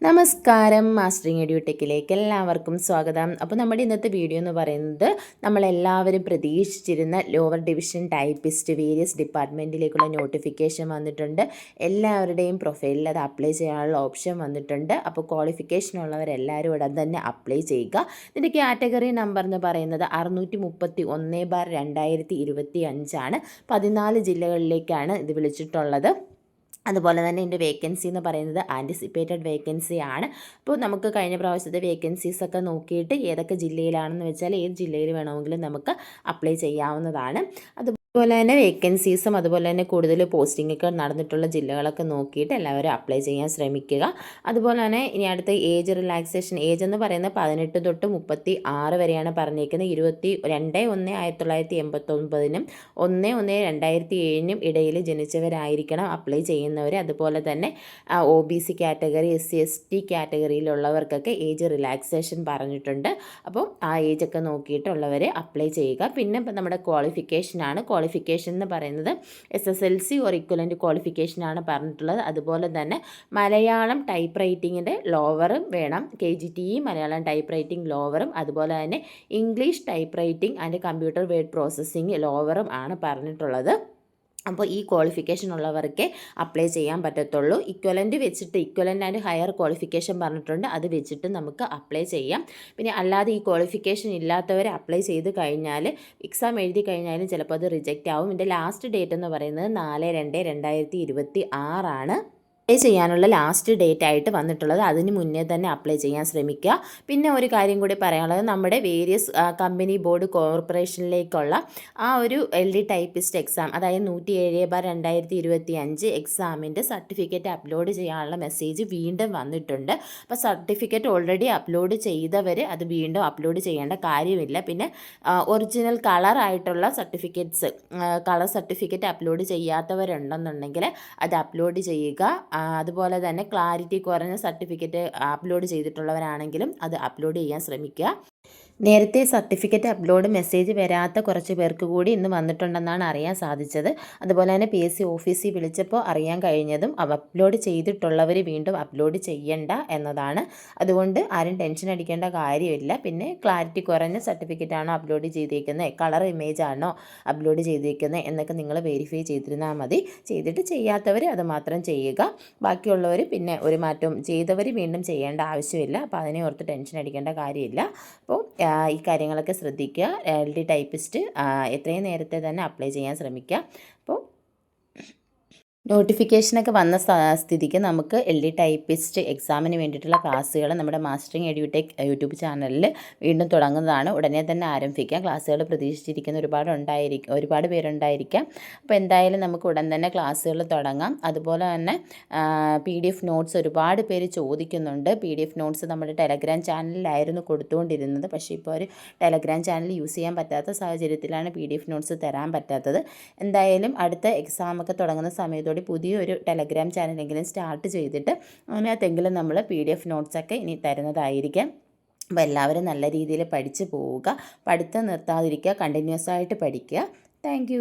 നമസ്കാരം, മാസ്റ്ററിങ് എഡ്യൂടെക്കിലേക്ക് എല്ലാവർക്കും സ്വാഗതം. അപ്പോൾ നമ്മുടെ ഇന്നത്തെ വീഡിയോ എന്ന് പറയുന്നത് നമ്മളെല്ലാവരും പ്രതീക്ഷിച്ചിരുന്ന ലോവർ ഡിവിഷൻ ടൈപ്പിസ്റ്റ് വേരിയസ് ഡിപ്പാർട്ട്മെൻറ്റിലേക്കുള്ള നോട്ടിഫിക്കേഷൻ വന്നിട്ടുണ്ട്. എല്ലാവരുടെയും പ്രൊഫൈലിൽ അത് അപ്ലൈ ചെയ്യാനുള്ള ഓപ്ഷൻ വന്നിട്ടുണ്ട്. അപ്പോൾ ക്വാളിഫിക്കേഷൻ ഉള്ളവരെല്ലാവരും ഉടൻ തന്നെ അപ്ലൈ ചെയ്യുക. ഇതിൻ്റെ കാറ്റഗറി നമ്പർ എന്ന് പറയുന്നത് 631/2025 14 ജില്ലകളിലേക്കാണ് ഇത് വിളിച്ചിട്ടുള്ളത്. അതുപോലെ തന്നെ ഇതിൻ്റെ വേക്കൻസി എന്ന് പറയുന്നത് ആൻറ്റിസിപ്പേറ്റഡ് വേക്കൻസി ആണ്. അപ്പോൾ നമുക്ക് കഴിഞ്ഞ പ്രാവശ്യത്തെ വേക്കൻസീസൊക്കെ നോക്കിയിട്ട് ഏതൊക്കെ ജില്ലയിലാണെന്ന് വെച്ചാൽ ഏത് ജില്ലയിൽ വേണമെങ്കിലും നമുക്ക് അപ്ലൈ ചെയ്യാവുന്നതാണ്. അതുപോലെ തന്നെ വേക്കൻസീസും അതുപോലെ തന്നെ കൂടുതൽ പോസ്റ്റിങ്ങൊക്കെ നടന്നിട്ടുള്ള ജില്ലകളൊക്കെ നോക്കിയിട്ട് എല്ലാവരും അപ്ലൈ ചെയ്യാൻ ശ്രമിക്കുക. അതുപോലെ തന്നെ ഇനി അടുത്ത ഏജ് റിലാക്സേഷൻ ഏജ് എന്ന് പറയുന്നത് 18 തൊട്ട് 36 വരെയാണ് പറഞ്ഞേക്കുന്നത്. 22/1/1989 1/1/2007 ഇടയിൽ ജനിച്ചവരായിരിക്കണം അപ്ലൈ ചെയ്യുന്നവർ. അതുപോലെ തന്നെ OBC കാറ്റഗറി SC/ST കാറ്റഗറിയിലുള്ളവർക്കൊക്കെ ഏജ് റിലാക്സേഷൻ പറഞ്ഞിട്ടുണ്ട്. അപ്പോൾ ആ ഏജൊക്കെ നോക്കിയിട്ടുള്ളവർ അപ്ലൈ ചെയ്യുക. പിന്നെ ഇപ്പം നമ്മുടെ ക്വാളിഫിക്കേഷനാണ്. ക്വാളിഫിക്കേഷൻ എന്ന് പറയുന്നത് SSLC ഓർ ഇക്വലൻ്റ് ക്വാളിഫിക്കേഷനാണ് പറഞ്ഞിട്ടുള്ളത്. അതുപോലെ തന്നെ മലയാളം ടൈപ്പ് റൈറ്റിങ്ങിൻ്റെ ലോവറും വേണം. KGTE മലയാളം ടൈപ്പ് റൈറ്റിംഗ് ലോവറും അതുപോലെ തന്നെ English type writing and computer word processing ലോവറും ആണ് പറഞ്ഞിട്ടുള്ളത്. അപ്പോൾ ഈ ക്വാളിഫിക്കേഷൻ ഉള്ളവർക്കേ അപ്ലൈ ചെയ്യാൻ പറ്റത്തുള്ളൂ. ഇക്വലൻ്റ് വെച്ചിട്ട് ഇക്വലൻ്റ് ആൻഡ് ഹയർ ക്വാളിഫിക്കേഷൻ പറഞ്ഞിട്ടുണ്ട്, അത് വെച്ചിട്ട് നമുക്ക് അപ്ലൈ ചെയ്യാം. പിന്നെ അല്ലാതെ ഈ ക്വാളിഫിക്കേഷൻ ഇല്ലാത്തവർ അപ്ലൈ ചെയ്ത് കഴിഞ്ഞാൽ എക്സാം എഴുതി കഴിഞ്ഞാലും ചിലപ്പോൾ അത് റിജക്റ്റ് ആവും. ഇതിൻ്റെ ലാസ്റ്റ് ഡേറ്റ് എന്ന് പറയുന്നത് 4/2/2026 ആണ് അപ്ലൈ ചെയ്യാനുള്ള ലാസ്റ്റ് ഡേറ്റ് ആയിട്ട് വന്നിട്ടുള്ളത്. അതിന് മുന്നേ തന്നെ അപ്ലൈ ചെയ്യാൻ ശ്രമിക്കുക. പിന്നെ ഒരു കാര്യം കൂടി പറയാനുള്ളത്, നമ്മുടെ വേരിയസ് കമ്പനി ബോർഡ് കോർപ്പറേഷനിലേക്കുള്ള ആ ഒരു LD ടൈപ്പിസ്റ്റ് എക്സാം, അതായത് 107/2025 എക്സാമിൻ്റെ സർട്ടിഫിക്കറ്റ് അപ്ലോഡ് ചെയ്യാനുള്ള മെസ്സേജ് വീണ്ടും വന്നിട്ടുണ്ട്. അപ്പോൾ സർട്ടിഫിക്കറ്റ് ഓൾറെഡി അപ്ലോഡ് ചെയ്തവർ അത് വീണ്ടും അപ്ലോഡ് ചെയ്യേണ്ട കാര്യമില്ല. പിന്നെ ഒറിജിനൽ കളറായിട്ടുള്ള സർട്ടിഫിക്കറ്റ്സ് കളർ സർട്ടിഫിക്കറ്റ് അപ്ലോഡ് ചെയ്യാത്തവരുണ്ടെന്നുണ്ടെങ്കിൽ അത് അപ്ലോഡ് ചെയ്യുക. അതുപോലെ തന്നെ ക്ലാരിറ്റി കുറഞ്ഞ സർട്ടിഫിക്കറ്റ് അപ്ലോഡ് ചെയ്തിട്ടുള്ളവരാണെങ്കിലും അത് അപ്ലോഡ് ചെയ്യാൻ ശ്രമിക്കുക. നേരത്തെ സർട്ടിഫിക്കറ്റ് അപ്ലോഡ് മെസ്സേജ് വരാത്ത കുറച്ച് പേർക്ക് കൂടി ഇന്ന് വന്നിട്ടുണ്ടെന്നാണ് അറിയാൻ സാധിച്ചത്. അതുപോലെ തന്നെ PSC ഓഫീസിൽ വിളിച്ചപ്പോൾ അറിയാൻ കഴിഞ്ഞതും അപ്ലോഡ് ചെയ്തിട്ടുള്ളവർ വീണ്ടും അപ്ലോഡ് ചെയ്യണ്ട എന്നതാണ്. അതുകൊണ്ട് ആരും ടെൻഷൻ അടിക്കേണ്ട കാര്യമില്ല. പിന്നെ ക്ലാരിറ്റി കുറഞ്ഞ സർട്ടിഫിക്കറ്റ് ആണോ അപ്ലോഡ് ചെയ്തേക്കുന്നത്, കളർ ഇമേജ് ആണോ അപ്ലോഡ് ചെയ്തേക്കുന്നത് എന്നൊക്കെ നിങ്ങൾ വെരിഫൈ ചെയ്തിരുന്നാൽ മതി. ചെയ്തിട്ട് ചെയ്യാത്തവർ അത് മാത്രം ചെയ്യുക. ബാക്കിയുള്ളവർ പിന്നെ ഒരു മാറ്റവും ചെയ്തവർ വീണ്ടും ചെയ്യേണ്ട ആവശ്യമില്ല. അപ്പോൾ അതിനെ ഓർത്ത് ടെൻഷൻ അടിക്കേണ്ട കാര്യമില്ല. അപ്പോൾ ഈ കാര്യങ്ങളൊക്കെ ശ്രദ്ധിക്കുക. LD ടൈപ്പിസ്റ്റ് എത്രയും നേരത്തെ തന്നെ അപ്ലൈ ചെയ്യാൻ ശ്രമിക്കുക. അപ്പോൾ നോട്ടിഫിക്കേഷനൊക്കെ വന്ന സ്ഥിതിക്ക് നമുക്ക് LD ടൈപ്പിസ്റ്റ് എക്സാമിന് വേണ്ടിയിട്ടുള്ള ക്ലാസ്സുകൾ നമ്മുടെ മാസ്റ്ററിങ് എഡ്യൂടെക് യൂട്യൂബ് ചാനലിൽ വീണ്ടും തുടങ്ങുന്നതാണ്. ഉടനെ തന്നെ ആരംഭിക്കാം. ക്ലാസ്സുകൾ പ്രതീക്ഷിച്ചിരിക്കുന്ന ഒരുപാട് പേരുണ്ടായിരിക്കാം. അപ്പോൾ എന്തായാലും നമുക്ക് ഉടൻ തന്നെ ക്ലാസ്സുകൾ തുടങ്ങാം. അതുപോലെ തന്നെ PDF നോട്ട്സ് ഒരുപാട് പേര് ചോദിക്കുന്നുണ്ട്. PDF നോട്ട്സ് നമ്മുടെ ടെലഗ്രാം ചാനലിലായിരുന്നു കൊടുത്തുകൊണ്ടിരുന്നത്. പക്ഷേ ഇപ്പോൾ ഒരു ടെലഗ്രാം ചാനൽ യൂസ് ചെയ്യാൻ പറ്റാത്ത സാഹചര്യത്തിലാണ് PDF നോട്ട്സ് തരാൻ പറ്റാത്തത്. എന്തായാലും അടുത്ത എക്സാമൊക്കെ തുടങ്ങുന്ന സമയത്ത് പുതിയൊരു ടെലഗ്രാം ചാനലെങ്കിലും സ്റ്റാർട്ട് ചെയ്തിട്ട് അതിനകത്തെങ്കിലും നമ്മൾ PDF നോട്ട്സൊക്കെ ഇനി തരുന്നതായിരിക്കും. അപ്പോൾ എല്ലാവരും നല്ല രീതിയിൽ പഠിച്ചു പോവുക. പഠിത്തം നിർത്താതിരിക്കുക, കണ്ടിന്യൂസ് ആയിട്ട് പഠിക്കുക. താങ്ക്